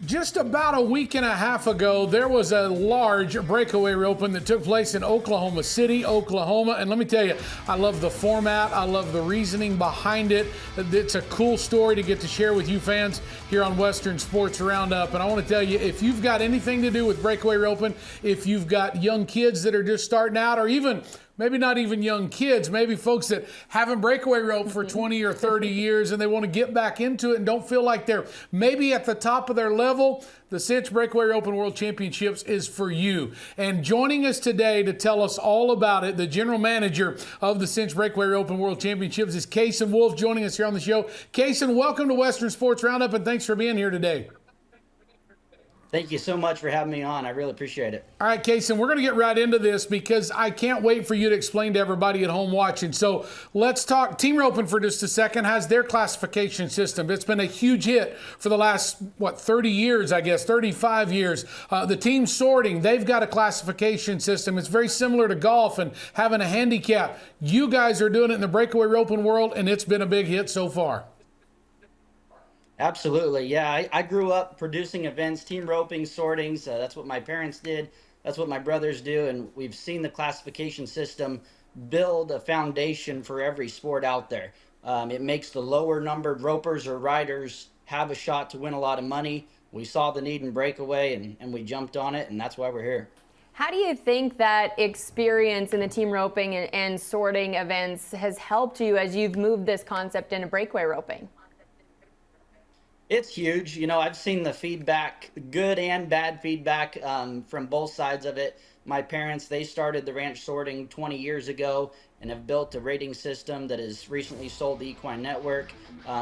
[SPEAKER 2] Just about a week and a half ago, there was a large breakaway roping that took place in Oklahoma City, Oklahoma. And let me tell you, I love the format. I love the reasoning behind it. It's a cool story to get to share with you fans here on Western Sports Roundup. And I want to tell you, if you've got anything to do with breakaway roping, if you've got young kids that are just starting out, or even maybe not even young kids, maybe folks that haven't breakaway roped for 20 or 30 years and they want to get back into it and don't feel like they're maybe at the top of their level, the Cinch Breakaway Roping World Championships is for you. And joining us today to tell us all about it, the general manager of the Cinch Breakaway Roping World Championships is Kason Wolfe, joining us here on the show. Kason, welcome to Western Sports Roundup, and thanks for being here today.
[SPEAKER 15] Thank you so much for having me on. I really appreciate it.
[SPEAKER 2] All right, Kason, we're going to get right into this because I can't wait for you to explain to everybody at home watching. So let's talk team roping for just a second. How's their classification system? It's been a huge hit for the last, 30 years, I guess, 35 years. The team sorting, they've got a classification system. It's very similar to golf and having a handicap. You guys are doing it in the breakaway roping world, and it's been a big hit so far.
[SPEAKER 15] Absolutely. Yeah, I grew up producing events, team roping, sortings. That's what my parents did. That's what my brothers do. And we've seen the classification system build a foundation for every sport out there. It makes the lower numbered ropers or riders have a shot to win a lot of money. We saw the need in breakaway and we jumped on it, and that's why we're here.
[SPEAKER 1] How do you think that experience in the team roping and sorting events has helped you as you've moved this concept into breakaway roping?
[SPEAKER 15] It's huge. You know, I've seen the feedback, good and bad feedback from both sides of it. My parents, they started the ranch sorting 20 years ago and have built a rating system that has recently sold the Equine Network.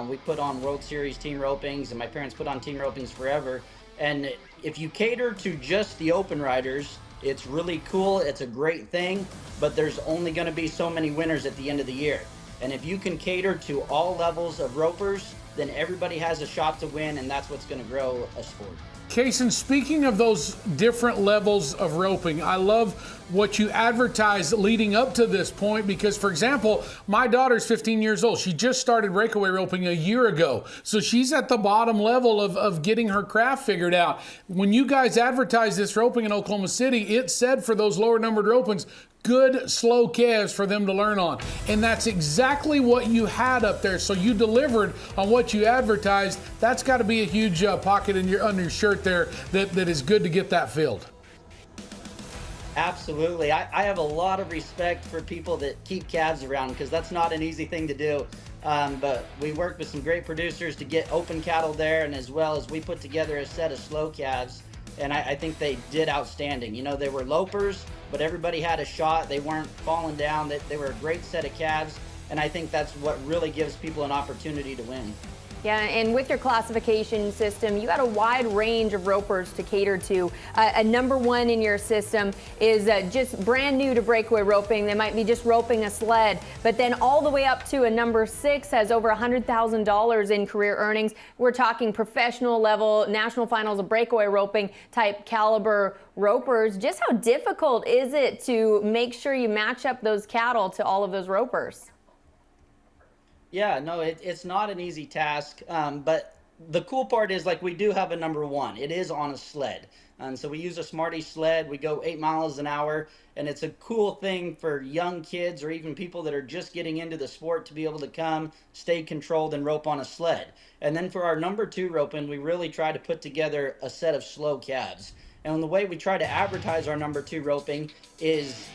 [SPEAKER 15] We put on World Series team ropings, and my parents put on team ropings forever. And if you cater to just the open riders, It's really cool. It's a great thing, but there's only going to be so many winners at the end of the year. And if you can cater to all levels of ropers, then everybody has a shot to win, and that's what's going to grow a sport.
[SPEAKER 2] Kason, speaking of those different levels of roping, I love what you advertised leading up to this point because, for example, my daughter's 15 years old. She just started breakaway roping a year ago. So she's at the bottom level of getting her craft figured out. When you guys advertised this roping in Oklahoma City, it said for those lower numbered ropings, good slow calves for them to learn on. And that's exactly what you had up there. So you delivered on what you advertised. That's got to be a huge pocket in under your shirt there that is good to get that filled.
[SPEAKER 15] Absolutely. I have a lot of respect for people that keep calves around because that's not an easy thing to do. But we worked with some great producers to get open cattle there, and as well as we put together a set of slow calves. And I think they did outstanding. You know, they were lopers, but everybody had a shot. They weren't falling down. They were a great set of calves, and I think that's what really gives people an opportunity to win.
[SPEAKER 1] Yeah, and with your classification system, you got a wide range of ropers to cater to. A number one in your system is just brand new to breakaway roping. They might be just roping a sled, but then all the way up to a number 6 has over $100,000 in career earnings. We're talking professional level, national finals of breakaway roping type caliber ropers. Just how difficult is it to make sure you match up those cattle to all of those ropers?
[SPEAKER 15] Yeah, no, it's not an easy task, but the cool part is, like, we do have a number 1. It is on a sled, and so we use a Smarty sled. We go 8 miles an hour, and it's a cool thing for young kids or even people that are just getting into the sport to be able to come, stay controlled, and rope on a sled. And then for our number 2 roping, we really try to put together a set of slow calves. And the way we try to advertise our number 2 roping is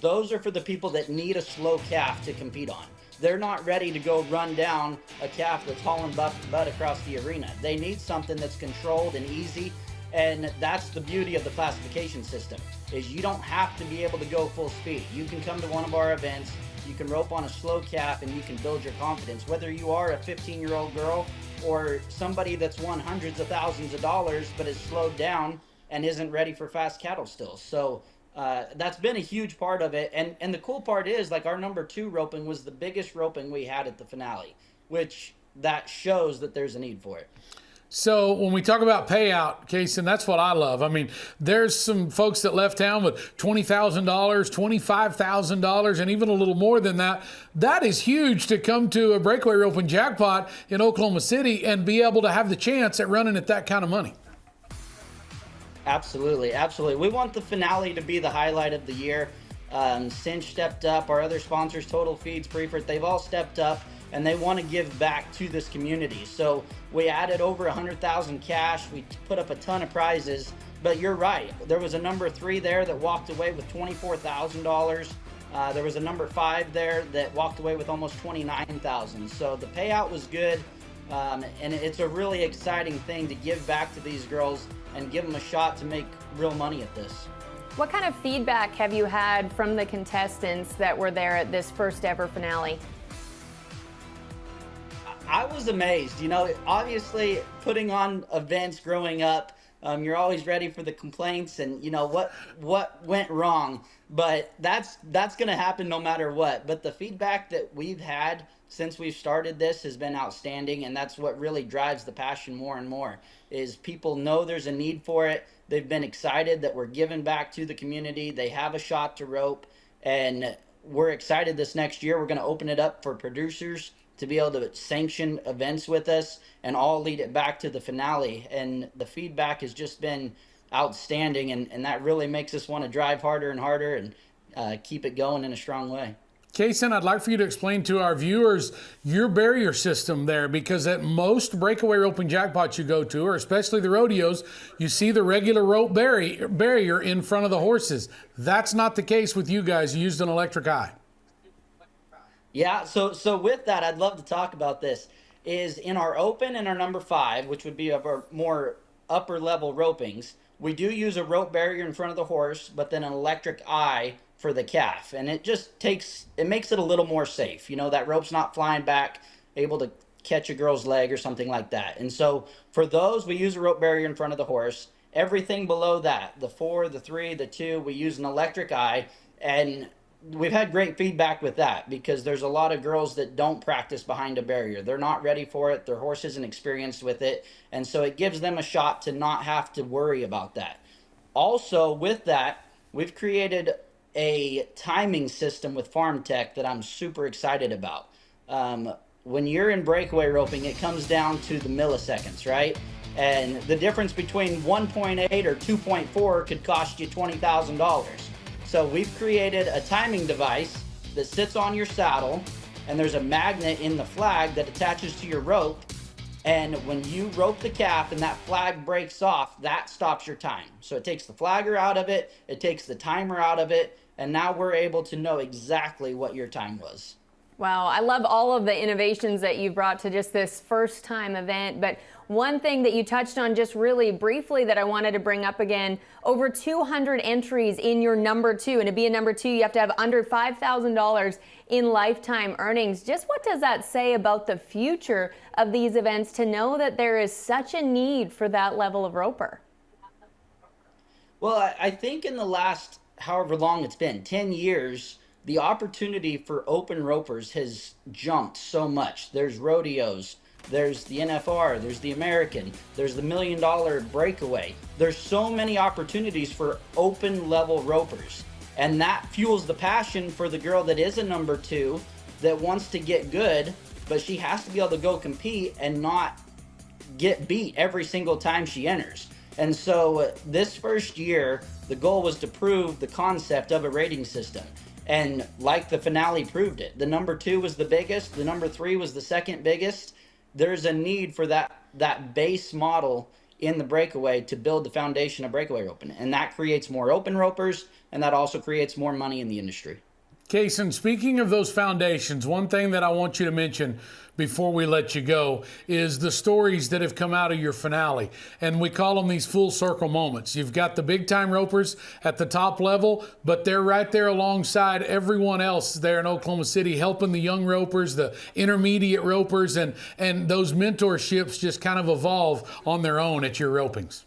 [SPEAKER 15] those are for the people that need a slow calf to compete on. They're not ready to go run down a calf that's hauling butt across the arena. They need something that's controlled and easy, and that's the beauty of the classification system, is you don't have to be able to go full speed. You can come to one of our events, you can rope on a slow calf, and you can build your confidence. Whether you are a 15-year-old girl or somebody that's won hundreds of thousands of dollars but is slowed down and isn't ready for fast cattle still. So that's been a huge part of it. And the cool part is, like, our number 2 roping was the biggest roping we had at the finale, which that shows that there's a need for it.
[SPEAKER 2] So when we talk about payout, Kason, that's what I love. I mean, there's some folks that left town with $20,000, $25,000, and even a little more than that. That is huge to come to a breakaway roping jackpot in Oklahoma City and be able to have the chance at running at that kind of money.
[SPEAKER 15] Absolutely, absolutely. We want the finale to be the highlight of the year. Cinch stepped up. Our other sponsors, Total Feeds, Preferred, they've all stepped up, and they want to give back to this community. So we added over 100,000 cash. We put up a ton of prizes. But you're right. There was a number 3 there that walked away with $24,000. There was a number 5 there that walked away with almost $29,000. So the payout was good, and it's a really exciting thing to give back to these girls and give them a shot to make real money at this.
[SPEAKER 1] What kind of feedback have you had from the contestants that were there at this first ever finale?
[SPEAKER 15] I was amazed. You know, obviously putting on events growing up, you're always ready for the complaints and, you know, what went wrong. But that's going to happen no matter what. But the feedback that we've had since we've started this has been outstanding, and that's what really drives the passion more and more, is people know there's a need for it. They've been excited that we're giving back to the community. They have a shot to rope, and we're excited this next year. We're going to open it up for producers to be able to sanction events with us and all lead it back to the finale. And the feedback has just been outstanding, and that really makes us want to drive harder and harder and keep it going in a strong way.
[SPEAKER 2] Kason, I'd like for you to explain to our viewers your barrier system there, because at most breakaway roping jackpots you go to, or especially the rodeos, you see the regular rope barrier in front of the horses. That's not the case with you guys. You used an electric eye.
[SPEAKER 15] Yeah, so with that, I'd love to talk about this. Is in our open and our number 5, which would be of our more upper level ropings, we do use a rope barrier in front of the horse, but then an electric eye for the calf, and it makes it a little more safe. You know, that rope's not flying back, able to catch a girl's leg or something like that. And so for those, we use a rope barrier in front of the horse, Everything below that, the 4, the 3, the 2, we use an electric eye, and we've had great feedback with that because there's a lot of girls that don't practice behind a barrier. They're not ready for it. Their horse isn't experienced with it. And so it gives them a shot to not have to worry about that. Also, with that, we've created a timing system with Farm Tech that I'm super excited about. When you're in breakaway roping, it comes down to the milliseconds, right? And the difference between 1.8 or 2.4 could cost you $20,000. So we've created a timing device that sits on your saddle, and there's a magnet in the flag that attaches to your rope. And when you rope the calf and that flag breaks off, that stops your time. So it takes the flagger out of it, it takes the timer out of it, and now we're able to know exactly what your time was.
[SPEAKER 1] Wow, I love all of the innovations that you've brought to just this first time event. But one thing that you touched on just really briefly that I wanted to bring up again, over 200 entries in your number 2. And to be a number 2, you have to have under $5,000 in lifetime earnings. Just what does that say about the future of these events to know that there is such a need for that level of roper?
[SPEAKER 15] Well, I think in the last, however long it's been, 10 years, the opportunity for open ropers has jumped so much. There's rodeos, there's the NFR, there's the American, there's the $1 Million Breakaway. There's so many opportunities for open level ropers. And that fuels the passion for the girl that is a number 2 that wants to get good, but she has to be able to go compete and not get beat every single time she enters. And so this first year, the goal was to prove the concept of a rating system. And like the finale proved it, the number 2 was the biggest, the number 3 was the second biggest. There's a need for that base model in the breakaway to build the foundation of breakaway roping. And that creates more open ropers, and that also creates more money in the industry.
[SPEAKER 2] Kason, speaking of those foundations, one thing that I want you to mention before we let you go is the stories that have come out of your finale. And we call them these full circle moments. You've got the big time ropers at the top level, but they're right there alongside everyone else there in Oklahoma City, helping the young ropers, the intermediate ropers, and those mentorships just kind of evolve on their own at your ropings.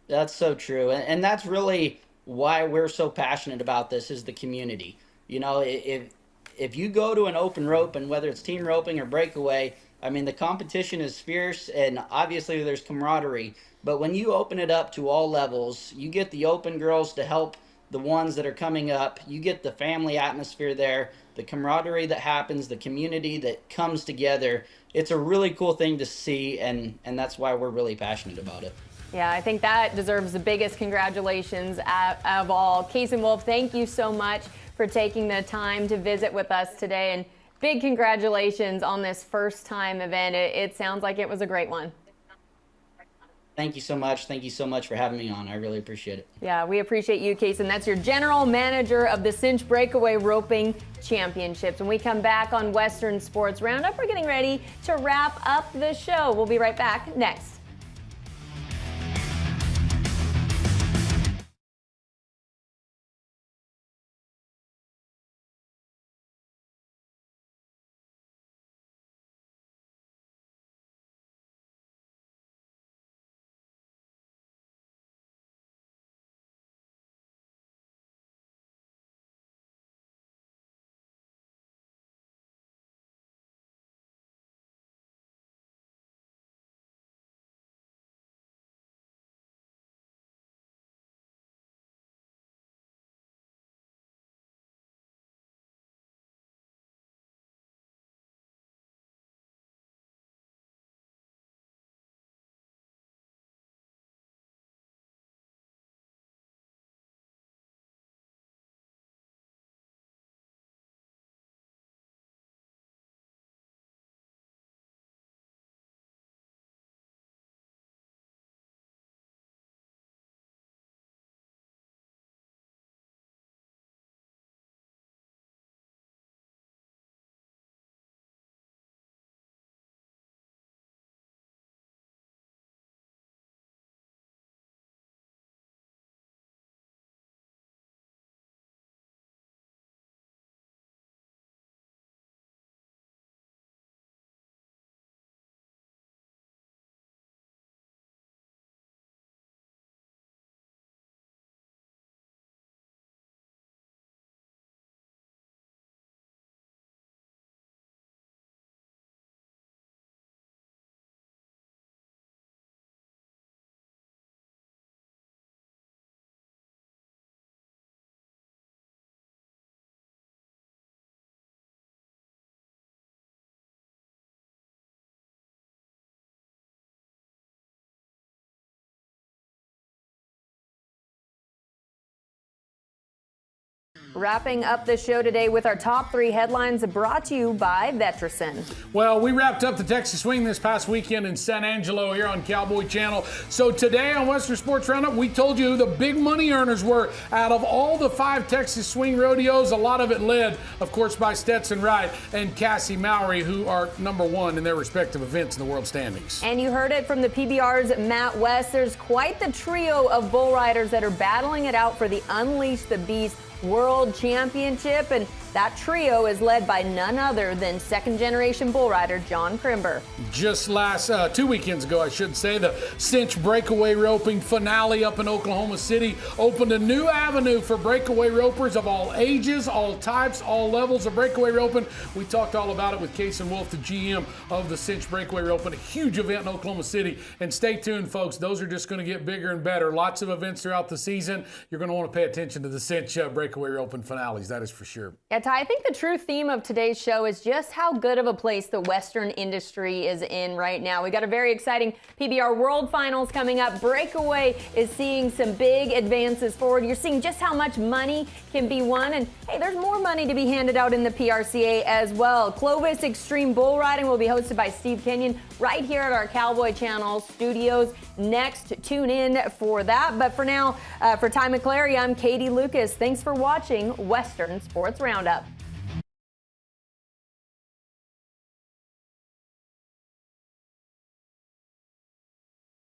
[SPEAKER 15] That's so true. And that's really why we're so passionate about this, is the community. You know, if you go to an open rope, and whether it's team roping or breakaway, I mean, the competition is fierce, and obviously there's camaraderie. But when you open it up to all levels, you get the open girls to help the ones that are coming up. You get the family atmosphere there, the camaraderie that happens, the community that comes together. It's a really cool thing to see, and that's why we're really passionate about it.
[SPEAKER 1] Yeah, I think that deserves the biggest congratulations of all. Kason Wolfe, thank you so much for taking the time to visit with us today, and big congratulations on this first time event. It sounds like it was a great one.
[SPEAKER 15] Thank you so much. Thank you so much for having me on. I really appreciate it.
[SPEAKER 1] Yeah, we appreciate you, Kason. That's your general manager of the Cinch Breakaway Roping Championships. When we come back on Western Sports Roundup, we're getting ready to wrap up the show. We'll be right back next. Wrapping up the show today with our top 3 headlines brought to you by Vetericen.
[SPEAKER 2] Well, we wrapped up the Texas Swing this past weekend in San Angelo here on Cowboy Channel. So today on Western Sports Roundup, we told you who the big money earners were out of all the 5 Texas Swing rodeos. A lot of it led, of course, by Stetson Wright and Cassie Mowry, who are number 1 in their respective events in the world standings.
[SPEAKER 1] And you heard it from the PBR's Matt West. There's quite the trio of bull riders that are battling it out for the Unleash the Beast World Championship, and that trio is led by none other than second-generation bull rider John Crimber.
[SPEAKER 2] Just last 2 weekends ago, I should say, the Cinch Breakaway Roping finale up in Oklahoma City opened a new avenue for breakaway ropers of all ages, all types, all levels of breakaway roping. We talked all about it with Kason Wolfe, the GM of the Cinch Breakaway Roping, a huge event in Oklahoma City. And stay tuned, folks. Those are just going to get bigger and better. Lots of events throughout the season. You're going to want to pay attention to the Cinch Breakaway Roping finales. That is for sure.
[SPEAKER 1] Yeah, Ty, I think the true theme of today's show is just how good of a place the Western industry is in right now. We got a very exciting PBR World Finals coming up. Breakaway is seeing some big advances forward. You're seeing just how much money can be won. And hey, there's more money to be handed out in the PRCA as well. Clovis Extreme Bull Riding will be hosted by Steve Kenyon right here at our Cowboy Channel studios. Next, tune in for that. But for now, for Ty McClary, I'm Katie Lucas. Thanks for watching Western Sports Roundup.